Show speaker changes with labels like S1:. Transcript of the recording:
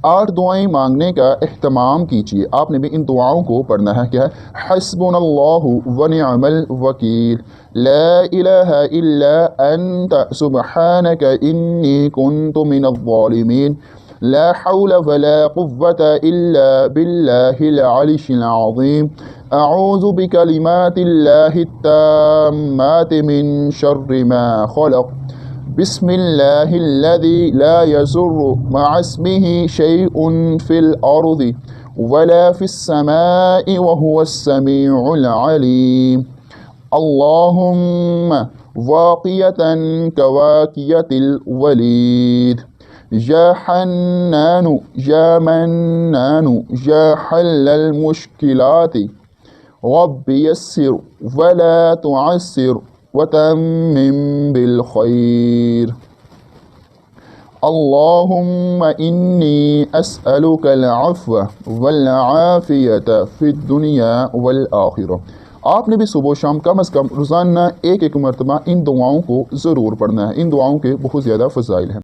S1: 8 दुआएं मांगने का एहतमाम कीजिए। आपने भी इन दुआओं को पढ़ना है। क्या है? हस्बुनल्लाहु व निअमल वकील, ला इलाहा इल्ला अंत सुब्हानक इन्नी कुन्तु मिनज़्ज़ालिमीन, ला हौला वला कुव्वता इल्ला बिल्लाहिल अलिय्यिल अज़ीम, अऊज़ु बिकलिमातिल्लाहि त्ताम्माति मिन शर्रि मा खलक़, बिस्मिल्लाहिल्लज़ी ला यज़ुर्रु मअ इस्मिही शैउन फिल अर्ज़ि वला फिस्समाइ व हुवस्समीउल अलीम, अल्लाहुम्मा वाक़ियतन कवाक़ियतिल वलीद, या हन्नानु या मन्नानु या हल्लल मुश्किलाति रब्बि यस्सिर वला तुअस्सिर वतम्मिम बिल खैर, अल्लाहुम्मा इन्नी अस्अलुकल अफ़्व वल आफ़ियत फ़िद दुनिया वल आखिरह। आपने भी सुबह शाम कम अज़ कम रोज़ाना एक मरतबा इन दुआओं को ज़रूर पढ़ना है। इन दुआओं के बहुत ज़्यादा फ़ज़ाइल हैं।